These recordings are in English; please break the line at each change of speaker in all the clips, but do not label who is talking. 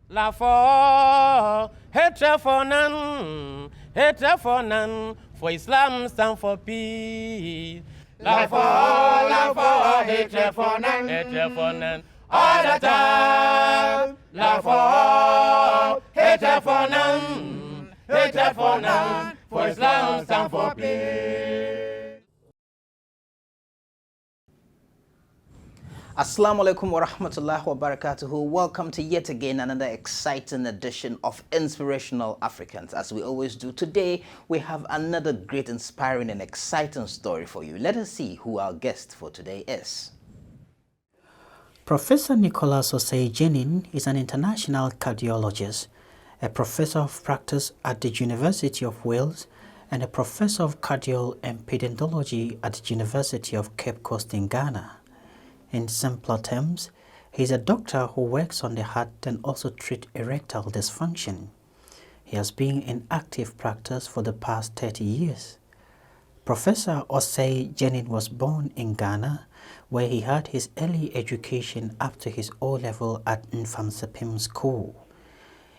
La for hatred for none, for Islam stand for peace. La for hatred for none, all the time. La for hatred for none, for Islam stand for peace.
Assalamu alaikum wa rahmatullahi wa barakatuhu. Welcome to yet again another exciting edition of Inspirational Africans. As we always do, today we have another great, inspiring and exciting story for you. Let us see who our guest for today is. Professor Nicholas Ossei Gerning is an international cardiologist, a professor of practice at the University of Wales, and a professor of cardiology and pedentology at the University of Cape Coast in Ghana. In simpler terms, he is a doctor who works on the heart and also treats erectile dysfunction. He has been in active practice for the past 30 years. Professor Ossei Gerning was born in Ghana, where he had his early education up to his O-level at Nfamsepim School.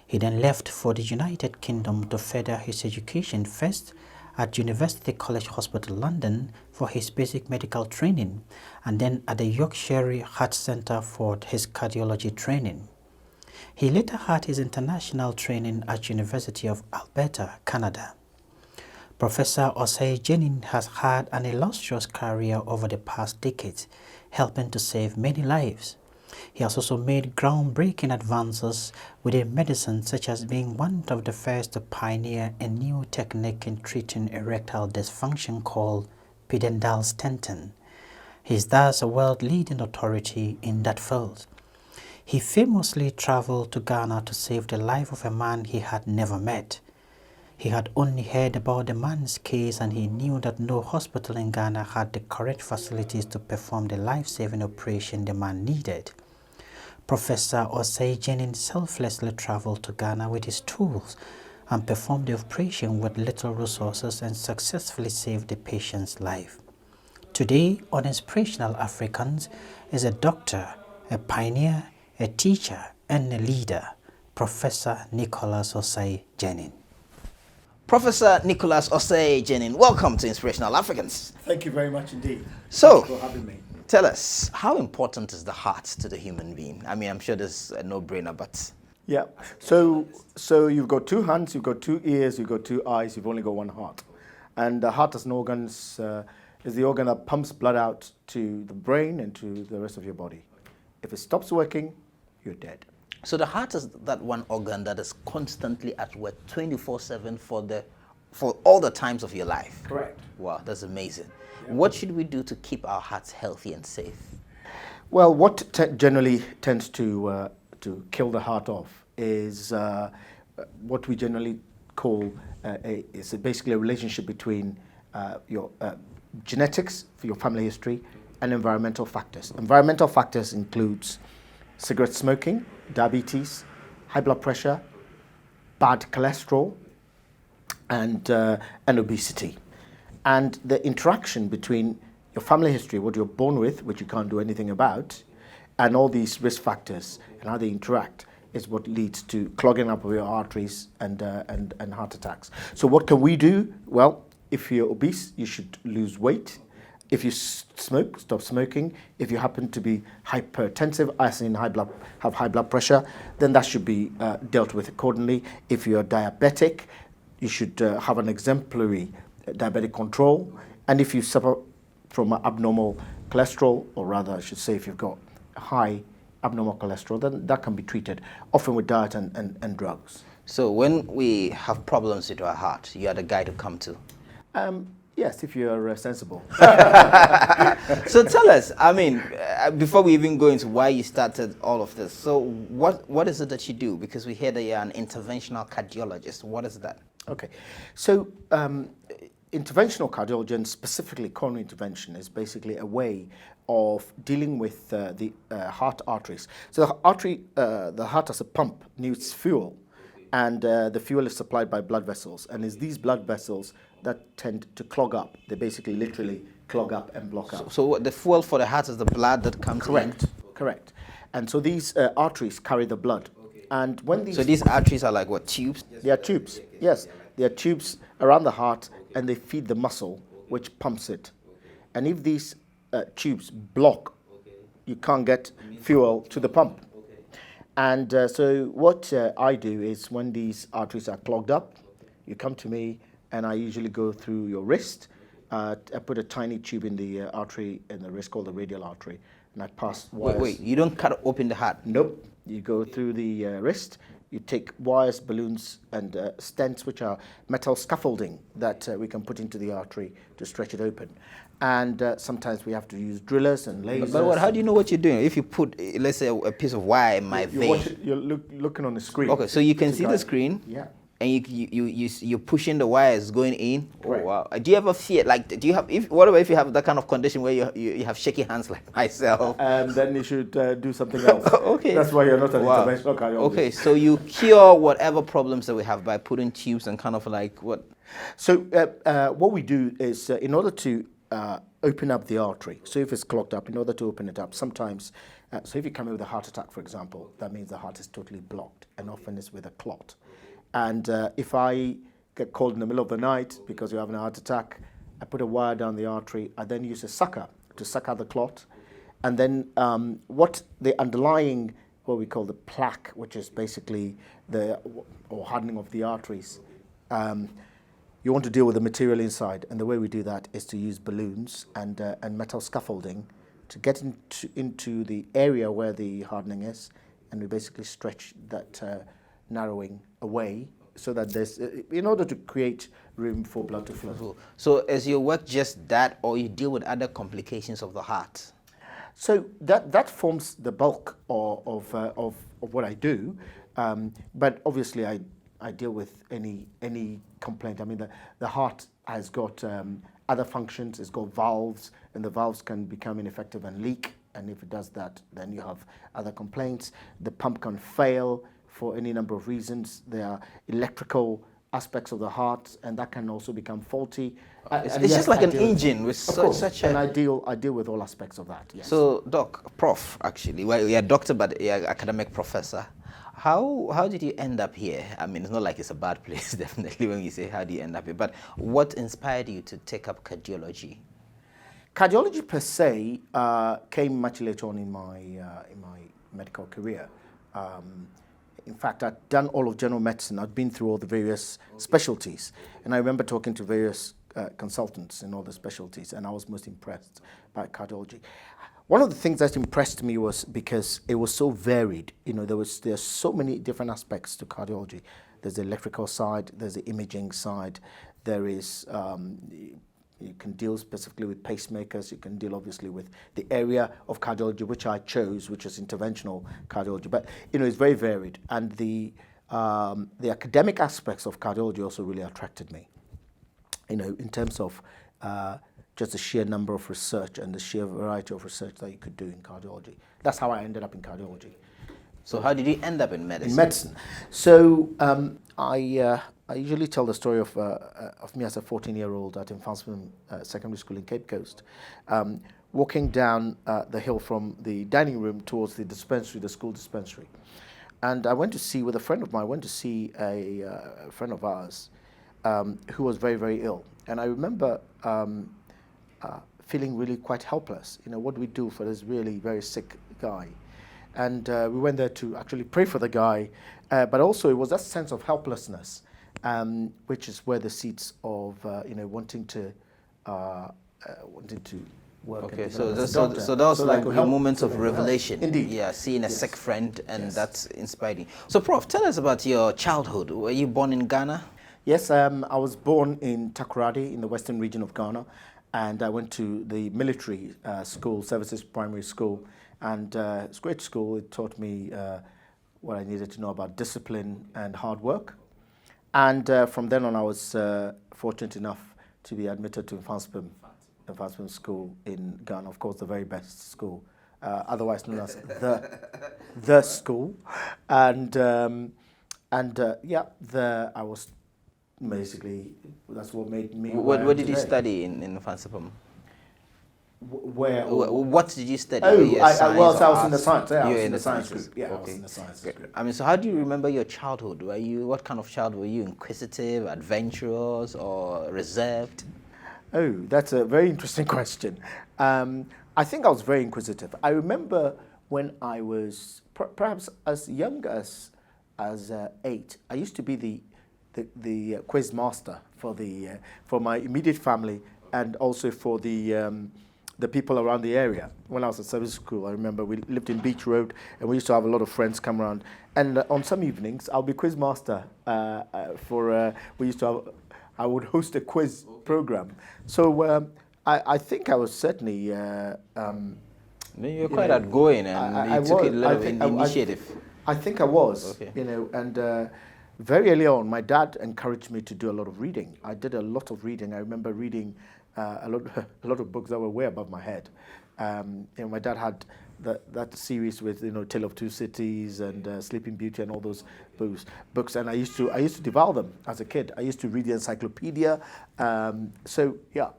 He then left for the United Kingdom to further his education, first at University College Hospital, London for his basic medical training, and then at the Yorkshire Heart Centre for his cardiology training. He later had his international training at University of Alberta, Canada. Professor Ossei Gerning has had an illustrious career over the past decades, helping to save many lives. He has also made groundbreaking advances within medicine, such as being one of the first to pioneer a new technique in treating erectile dysfunction called pudendal stenting. He is thus a world-leading authority in that field. He famously traveled to Ghana to save the life of a man he had never met. He had only heard about the man's case, and he knew that no hospital in Ghana had the correct facilities to perform the life-saving operation the man needed. Professor Ossei Gerning selflessly traveled to Ghana with his tools and performed the operation with little resources and successfully saved the patient's life. Today on Inspirational Africans is a doctor, a pioneer, a teacher, and a leader, Professor Nicholas Ossei Gerning. Professor Nicholas Ossei Gerning, welcome to Inspirational Africans.
Thank you very much indeed.
So,
Thank you for having me.
Tell us, how important is the heart to the human being? I mean, I'm sure this is a no-brainer, but...
Yeah, so you've got two hands, you've got two ears, you've got two eyes, you've only got one heart. And the heart as an organ is the organ that pumps blood out to the brain and to the rest of your body. If it stops working, you're dead.
So the heart is that one organ that is constantly at work 24/7 for all the times of your life.
Correct.
Wow, that's amazing.
Yeah.
What should we do to keep our hearts healthy and safe?
Well, what generally tends to kill the heart off is what we generally call is basically a relationship between your genetics, your family history, and environmental factors. Environmental factors includes cigarette smoking, diabetes, high blood pressure, bad cholesterol, and obesity. And the interaction between your family history, what you're born with, which you can't do anything about, and all these risk factors and how they interact is what leads to clogging up of your arteries and heart attacks. So what can we do? Well, if you're obese, you should lose weight. If you smoke, stop smoking. If you happen to be hypertensive, as in have high blood pressure, then that should be dealt with accordingly. If you're diabetic, you should have an exemplary diabetic control. And if you suffer from abnormal cholesterol, or rather I should say if you've got high abnormal cholesterol, then that can be treated, often with diet and drugs.
So when we have problems with our heart, you are the guy to come to?
Yes, if you're sensible.
So tell us, I mean, before we even go into why you started all of this, so what is it that you do? Because we hear that you're an interventional cardiologist. What is that?
Okay, so interventional cardiology, and specifically coronary intervention, is basically a way of dealing with the heart arteries. So the heart as a pump needs fuel, and the fuel is supplied by blood vessels, and it's these blood vessels that tend to clog up. They basically literally clog up and block up.
So the fuel for the heart is the blood that comes in?
Correct. And so these arteries carry the blood And when these...
So these arteries are like what, tubes?
They are tubes, yes. They are tubes around the heart, and they feed the muscle, which pumps it. And if these tubes block, you can't get fuel to the pump. And so what I do is when these arteries are clogged up, you come to me, and I usually go through your wrist. I put a tiny tube in the artery in the wrist called the radial artery, and I pass wires.
Wait, you don't cut open the heart?
Nope. You go through the wrist, you take wires, balloons, and stents, which are metal scaffolding that we can put into the artery to stretch it open. And sometimes we have to use drillers and lasers.
But how do you know what you're doing? If you put, let's say, a piece of wire in my vein.
You're looking on the screen.
Okay, so you can see the screen.
Yeah.
And you're pushing the wires going in.
Right.
Oh wow! Do you ever fear, like, do you have, what about if you have that kind of condition where you have shaky hands like myself?
Then you should do something else.
Okay.
That's why you're not an interventional cardiologist.
Okay, so you cure whatever problems that we have by putting tubes and kind of like what?
So what we do is in order to open up the artery. So if it's clogged up, in order to open it up, sometimes, so if you come in with a heart attack, for example, that means the heart is totally blocked, and often it's with a clot. And if I get called in the middle of the night because you're having a heart attack, I put a wire down the artery. I then use a sucker to suck out the clot. And then what the underlying, what we call the plaque, which is basically or hardening of the arteries, you want to deal with the material inside. And the way we do that is to use balloons and metal scaffolding to get into the area where the hardening is. And we basically stretch that narrowing away so that there's, in order to create room for blood to flow.
So is your work just that, or you deal with other complications of the heart?
So that forms the bulk of what I do, but obviously I deal with any complaint. I mean, the heart has got other functions, it's got valves, and the valves can become ineffective and leak, and if it does that, then you have other complaints. The pump can fail for any number of reasons. There are electrical aspects of the heart, and that can also become faulty.
It's just like an engine with such a...
And I deal with all aspects of that, yes.
So, Prof, actually, well, you're a doctor, but you're an academic professor. How did you end up here? I mean, it's not like it's a bad place, definitely, when you say how do you end up here, but what inspired you to take up cardiology?
Cardiology per se came much later on in my medical career. In fact, I'd done all of general medicine. I'd been through all the various specialties. And I remember talking to various consultants in all the specialties, and I was most impressed by cardiology. One of the things that impressed me was because it was so varied. You know, there's so many different aspects to cardiology. There's the electrical side, there's the imaging side, there is you can deal specifically with pacemakers. You can deal obviously with the area of cardiology which I chose, which is interventional cardiology. But you know, it's very varied, and the academic aspects of cardiology also really attracted me. You know, in terms of just the sheer number of research and the sheer variety of research that you could do in cardiology. That's how I ended up in cardiology.
So how did you end up in medicine?
In medicine. So I usually tell the story of me as a 14-year-old at Inspirational Secondary School in Cape Coast, walking down the hill from the dining room towards the dispensary, the school dispensary. And I went to see, with a friend of mine, a friend of ours who was very, very ill. And I remember feeling really quite helpless. You know, what do we do for this really very sick guy? And we went there to actually pray for the guy, but also it was that sense of helplessness, which is where the seeds of you know, wanting to work.
Okay, so that was like a moment of revelation.
Indeed.
Yeah, seeing a sick friend, and that's inspiring. So, Prof, tell us about your childhood. Were you born in Ghana?
Yes, I was born in Takoradi in the western region of Ghana, and I went to the military school, Services Primary School, and it's a great school. It taught me what I needed to know about discipline and hard work. And from then on, I was fortunate enough to be admitted to Inspirational School in Ghana, of course, the very best school, otherwise known as the school. And yeah, I was basically, that's what made me.
What did you study in Inspirational?
Where?
What did you study?
Oh,
Science
well,
or
so I was in the
arts?
science. Yeah, I
You
was
were
in the science
sciences.
group. Yeah, I was
Okay.
in the science
Great.
group.
I mean, so how do you remember your childhood? What kind of child were you? Inquisitive, adventurous, or reserved?
Oh, that's a very interesting question. I think I was very inquisitive. I remember when I was perhaps as young as 8, I used to be the quiz master for my immediate family and also for the people around the area. When I was at service school, I remember we lived in Beach Road, and we used to have a lot of friends come around. And on some evenings, I'll be quiz master we used to have. I would host a quiz program. So I think I was certainly.
You're quite outgoing, and you took a lot of initiative.
I think I was,
Okay.
and very early on, my dad encouraged me to do a lot of reading. I did a lot of reading. I remember reading a lot of books that were way above my head. My dad had that series with Tale of Two Cities and Sleeping Beauty and all those books, and I used to devour them as a kid. I used to read the encyclopedia. So yeah,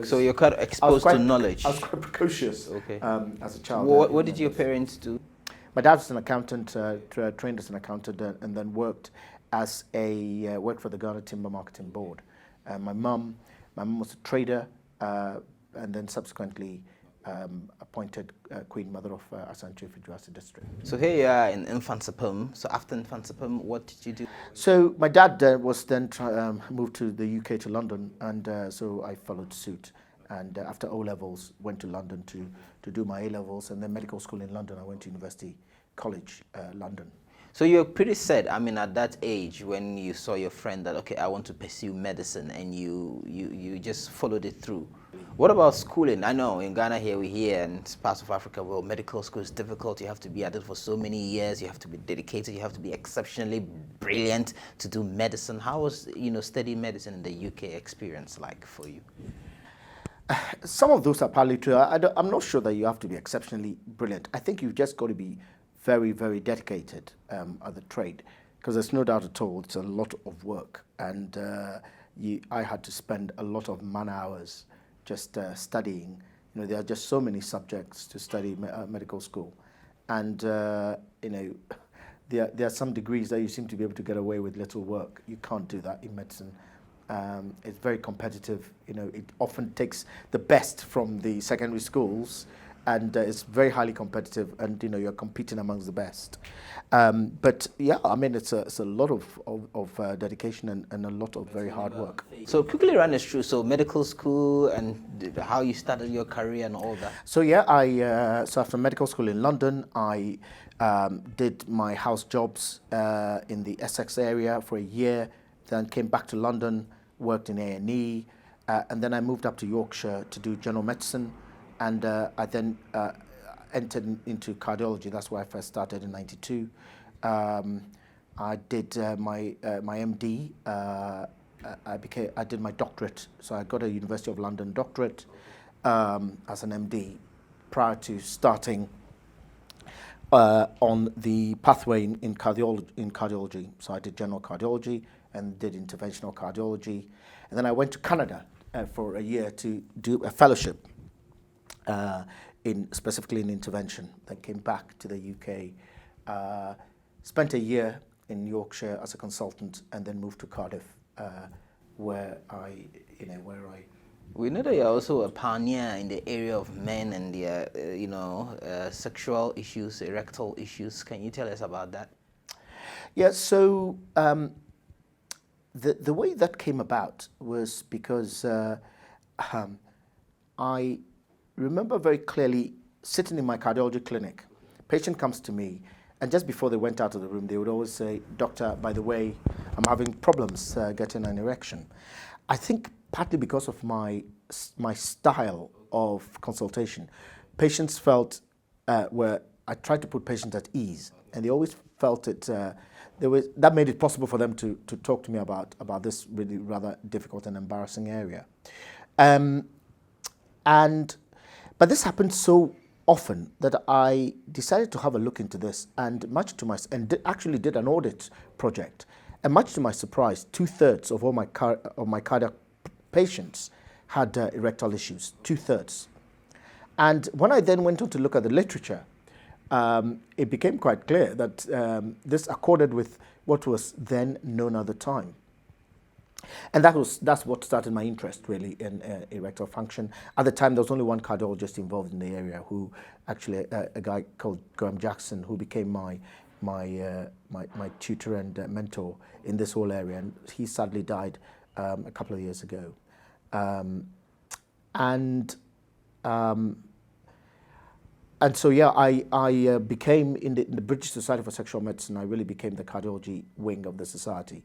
So you're quite exposed to knowledge.
I was quite precocious.
Okay.
As a child.
What did your parents do?
My dad was an accountant, trained as an accountant, and then worked for the Ghana Timber Marketing Board. My mum was a trader, and then subsequently appointed Queen Mother of Asante Fijuasi District.
So here you are in Infansipum. So after Infansipum, what did you do?
So my dad was then moved to the UK to London, and so I followed suit. And after O-levels, went to London to do my A-levels, and then medical school in London. I went to University College, London.
So you're pretty set. I mean, at that age, when you saw your friend that, okay, I want to pursue medicine, and you just followed it through. What about schooling? I know in Ghana here, we hear, and parts of Africa, well, medical school is difficult. You have to be at it for so many years. You have to be dedicated. You have to be exceptionally brilliant to do medicine. How was, studying medicine in the UK experience like for you?
Some of those are partly true. I'm not sure that you have to be exceptionally brilliant. I think you've just got to be very, very dedicated at the trade, because there's no doubt at all it's a lot of work, and I had to spend a lot of man hours just studying. There are just so many subjects to study medical school, and there are some degrees that you seem to be able to get away with little work. You can't do that in medicine. It's very competitive. It often takes the best from the secondary schools, and it's very highly competitive, and you're competing amongst the best. But yeah, I mean, it's a lot of dedication and a lot of very hard work.
So quickly run us through, so medical school and how you started your career and all that.
So yeah, so after medical school in London, I did my house jobs in the Essex area for a year, then came back to London, worked in A&E, and then I moved up to Yorkshire to do general medicine, and I then entered into cardiology. That's where I first started in '92. I did my MD. I did my doctorate, so I got a University of London doctorate as an MD prior to starting on the pathway in cardiology. So I did general cardiology and did interventional cardiology, and then I went to Canada for a year to do a fellowship specifically in intervention. Then came back to the UK, spent a year in Yorkshire as a consultant, and then moved to Cardiff, where I.
We know that you're also a pioneer in the area of men and their, sexual issues, erectile issues. Can you tell us about that?
Yeah. So the way that came about was because I remember very clearly sitting in my cardiology clinic. Patient comes to me, and just before they went out of the room, they would always say, "Doctor, by the way, I'm having problems getting an erection." I think partly because of my style of consultation, patients felt I tried to put patients at ease, and they always felt it. That made it possible for them to talk to me about this really rather difficult and embarrassing area, but this happened so often that I decided to have a look into this, and actually did an audit project, and much to my surprise, 2/3 of all my cardiac patients had erectile issues. 2/3. And when I then went on to look at the literature, it became quite clear that this accorded with what was then known at the time. And that's what started my interest really in erectile function. At the time, there was only one cardiologist involved in the area, who actually a guy called Graham Jackson, who became my tutor and mentor in this whole area. And he sadly died a couple of years ago. And so yeah, I became in the British Society for Sexual Medicine. I really became the cardiology wing of the society.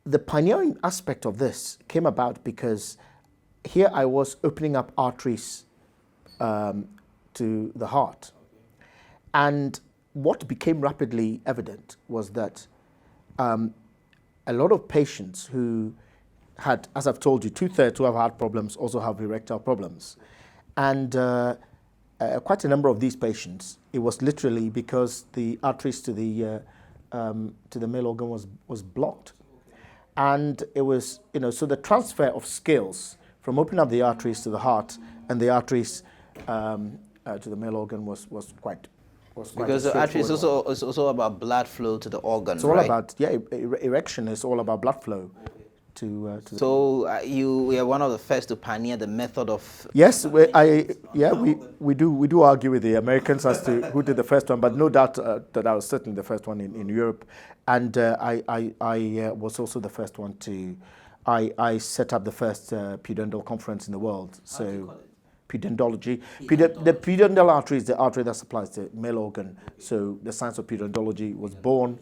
The pioneering aspect of this came about because here I was opening up arteries to the heart. And what became rapidly evident was that a lot of patients who had, as I've told you, 2/3 who have heart problems also have erectile problems. And quite a number of these patients, it was literally because the arteries to the male organ was blocked. And it was, so the transfer of skills from opening up the arteries to the heart and the arteries to the male organ was quite
because the artery is also about blood flow to the organ.
It's all
right?
about, erection is all about blood flow.
So you are one of the first to pioneer the method of...
Yes, we do argue with the Americans as to who did the first one, but no doubt that I was certainly the first one in Europe. And I was also the first one to... I set up the first pudendal conference in the world. So pudendology. The pudendal artery is the artery that supplies the male organ. So the science of pudendology was born,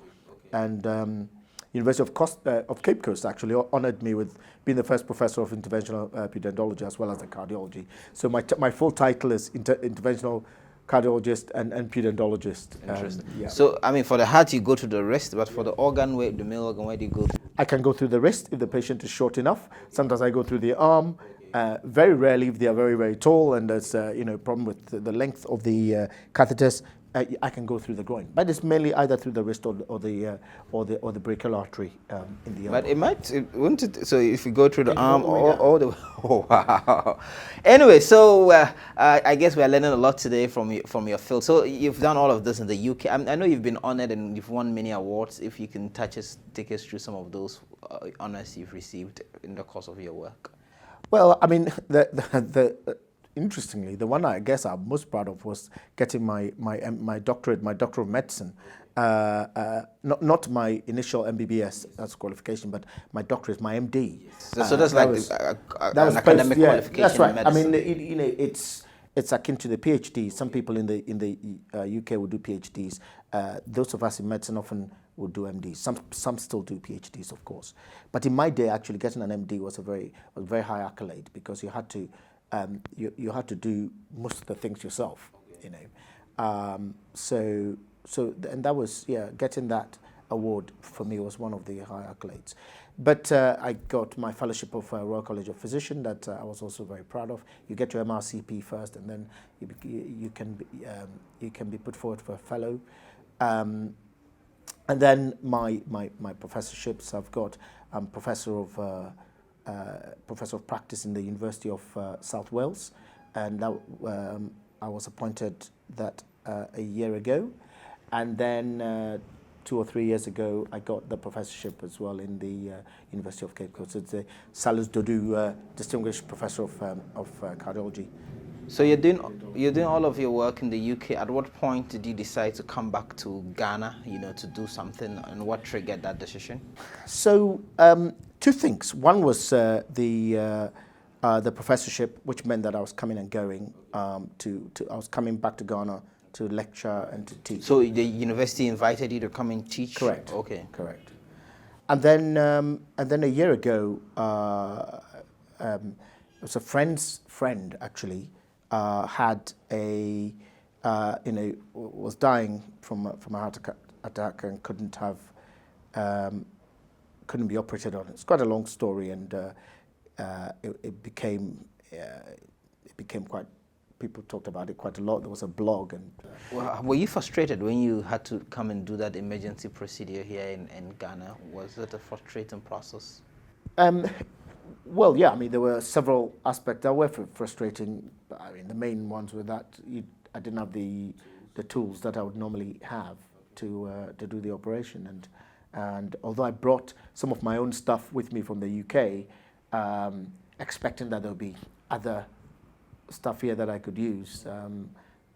and University of Cape Coast actually honored me with being the first professor of interventional pudendology as well as the cardiology. So my full title is interventional cardiologist and pudendologist.
Interesting. So, I mean, for the heart, you go to the wrist, but for the organ, the male organ, where do you go?
I can go through the wrist if the patient is short enough. Sometimes I go through the arm. Very rarely if they are very, very tall and there's problem with the length of the catheters. I can go through the groin, but it's mainly either through the wrist or the brachial artery in the elbow.
But won't it? So if you go through the arm or the oh, wow. Anyway, so I guess we are learning a lot today from your field. So you've done all of this in the UK. I know you've been honored and you've won many awards. If you can take us through some of those honors you've received in the course of your work.
Well, I mean, interestingly, the one I guess I'm most proud of was getting my doctorate, my Doctor of Medicine. Not my initial MBBS as qualification, but my doctorate, my MD.
So that's like an academic qualification.
That's right.
In medicine.
I mean, it's akin to the PhD. Some people in the UK will do PhDs. Those of us in medicine often will do MDs. Some still do PhDs, of course. But in my day, actually, getting an MD was a very high accolade because you had to. You had to do most of the things yourself, and that was getting that award for me was one of the high accolades. But I got my fellowship of Royal College of Physicians that I was also very proud of. You get your MRCP first, and then you can be put forward for a fellow, and then my professorships. I've got professor of practice in the University of South Wales, and that, I was appointed that a year ago, and then 2 or 3 years ago I got the professorship as well in the University of Cape Coast. It's a Salus Dodu Distinguished Professor of Cardiology.
So you're doing all of your work in the UK. At what point did you decide to come back to Ghana, to do something, and what triggered that decision? So
2 things. One was the professorship, which meant that I was coming and going. I was coming back to Ghana to lecture and to teach.
So the university invited you to come and teach?
Correct.
Okay.
Correct. And then a year ago, it was a friend's friend actually. Had was dying from a heart attack and couldn't be operated on. It's quite a long story, and it became quite. People talked about it quite a lot. There was a blog, and.
Well, were you frustrated when you had to come and do that emergency procedure here in Ghana? Was it a frustrating process?
Well, yeah, I mean, there were several aspects that were frustrating. I mean, the main ones were that I didn't have the tools that I would normally have to do the operation, and although I brought some of my own stuff with me from the UK, expecting that there'll be other stuff here that I could use,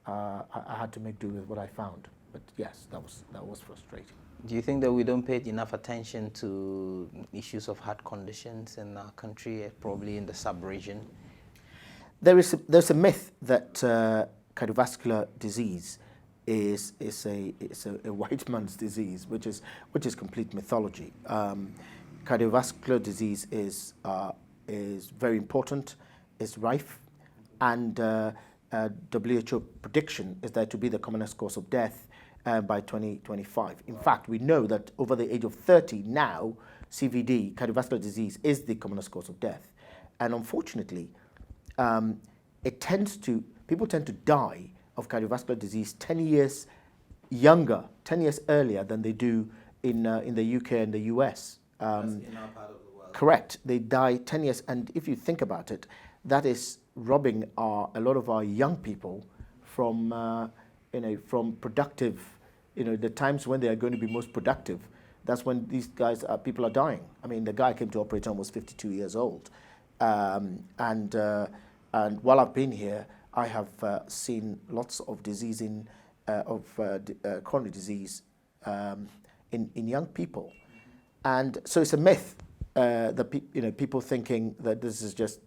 I had to make do with what I found. But yes, that was frustrating.
Do you think that we don't pay enough attention to issues of heart conditions in our country, probably in the sub-region?
There's a myth that cardiovascular disease is a white man's disease, which is complete mythology. Cardiovascular disease is very important, is rife, and WHO prediction is that to be the commonest cause of death by 2025. In fact, we know that over the age of 30 now, CVD, cardiovascular disease, is the commonest cause of death. And unfortunately, people tend to die of cardiovascular disease 10 years younger, 10 years earlier than they do in the UK and the US.
That's in our part of the world.
Correct. They die 10 years. And if you think about it, that is robbing a lot of our young people from productive, the times when they are going to be most productive. That's when these people are dying. I mean, the guy I came to operate on was 52 years old. And while I've been here, I have seen lots of disease chronic disease in young people. And so it's a myth that people thinking that this is just,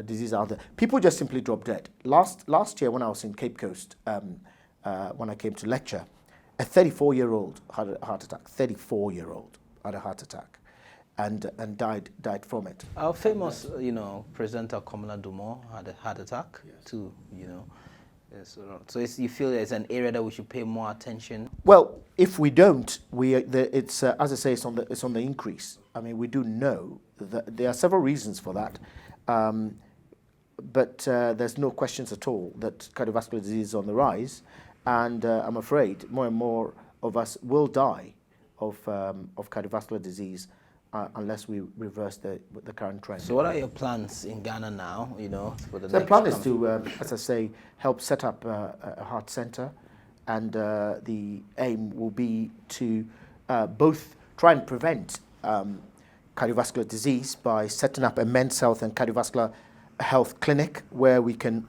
disease out there. People just simply drop dead. Last year when I was in Cape Coast, when I came to lecture, a 34-year-old had a heart attack. 34-year-old had a heart attack, and died from it.
Our famous, presenter Kamala Dumont had a heart attack too. So you feel it's an area that we should pay more attention.
Well, if we don't, it's as I say, it's on the increase. I mean, we do know that there are several reasons for that. But there's no questions at all that cardiovascular disease is on the rise, and I'm afraid more and more of us will die of cardiovascular disease unless we reverse the current trend.
So what are your plans in Ghana now, for the
The plan is to, as I say, help set up a heart center, and the aim will be to both try and prevent cardiovascular disease by setting up a men's health and cardiovascular health clinic where we can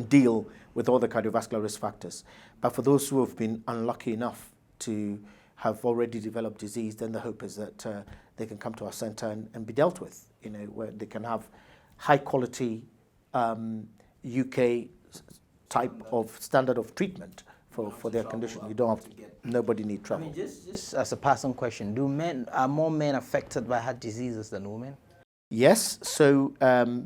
deal with all the cardiovascular risk factors. But for those who have been unlucky enough to have already developed disease, then the hope is that they can come to our center and be dealt with, where they can have high quality UK type of standard of treatment for their condition. You don't have nobody need trouble.
I mean, just as a personal question, are more men affected by heart diseases than women?
Yes. So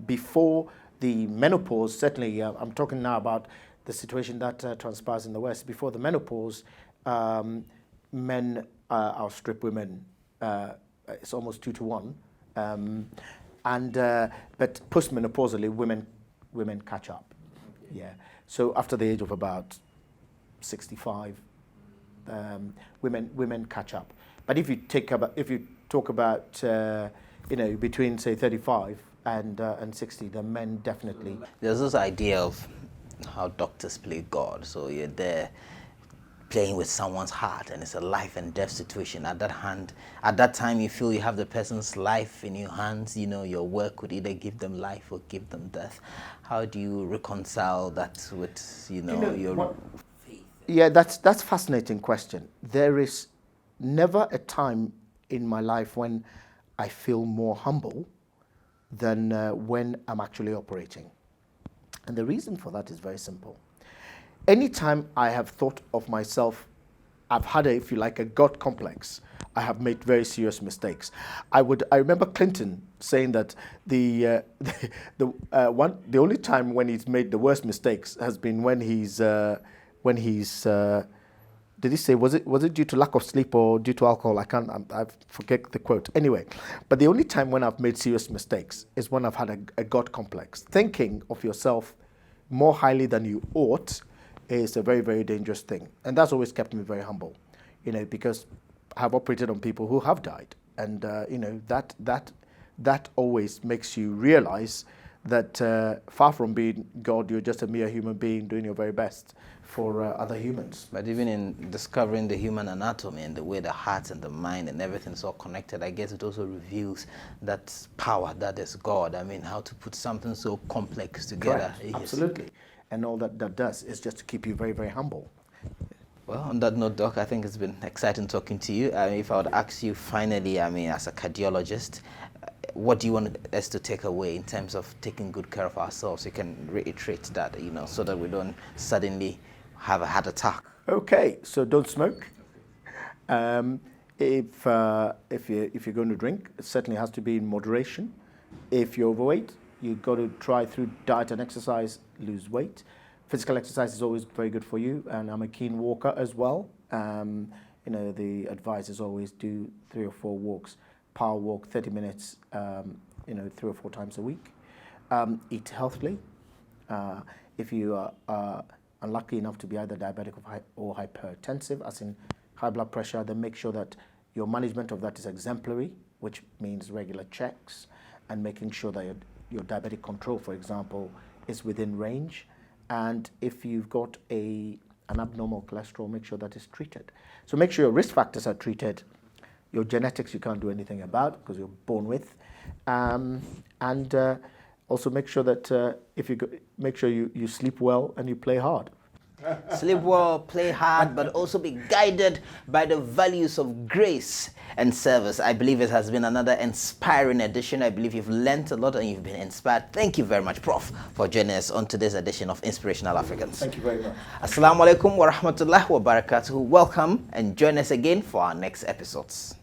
before the menopause, certainly, I'm talking now about the situation that transpires in the West. Before the menopause, men outstrip women. It's almost 2 to 1. But postmenopausally, women catch up. Yeah. So after the age of about 65, women catch up. But if you talk about between say 35 and 60, the men definitely.
There's this idea of how doctors play God. So you're there playing with someone's heart, and it's a life and death situation. At that time, you feel you have the person's life in your hands. Your work could either give them life or give them death. How do you reconcile that with your faith?
Yeah, that's a fascinating question. There is never a time in my life when I feel more humble than when I'm actually operating. And the reason for that is very simple. Anytime I have thought of myself, I've had a God complex. I have made very serious mistakes. I remember Clinton saying that the only time when he's made the worst mistakes has been when he's did he say, was it due to lack of sleep or due to alcohol? I forget the quote. Anyway, but the only time when I've made serious mistakes is when I've had a God complex. Thinking of yourself more highly than you ought is a very, very dangerous thing. And that's always kept me very humble, because I have operated on people who have died. And that always makes you realize that far from being God, you're just a mere human being doing your very best for other humans.
But even in discovering the human anatomy and the way the heart and the mind and everything is all connected, I guess it also reveals that power that is God. I mean, how to put something so complex together.
Correct. Absolutely. And all that does is just to keep you very, very humble.
Well, on that note, Doc, I think it's been exciting talking to you. If I would ask you finally, as a cardiologist, what do you want us to take away in terms of taking good care of ourselves? You can reiterate that, so that we don't suddenly have a heart attack.
Okay, so don't smoke. If you're going to drink, it certainly has to be in moderation. If you're overweight, you've got to try through diet and exercise, lose weight. Physical exercise is always very good for you, and I'm a keen walker as well. The advice is always do 3 or 4 walks. Power walk, 30 minutes, 3 or 4 times a week. Eat healthily. If you are unlucky enough to be either diabetic or hypertensive, as in high blood pressure, then make sure that your management of that is exemplary, which means regular checks and making sure that your diabetic control, for example, is within range. And if you've got an abnormal cholesterol, make sure that is treated. So make sure your risk factors are treated. Your genetics you can't do anything about because you're born with. Also make sure that make sure you sleep well and you play hard.
Sleep well, play hard, but also be guided by the values of grace and service. I believe it has been another inspiring edition. I believe you've learned a lot and you've been inspired. Thank you very much, Prof, for joining us on today's edition of Inspirational Africans.
Thank you very much.
Assalamu alaikum wa rahmatullahi wa barakatuhu. Welcome and join us again for our next episodes.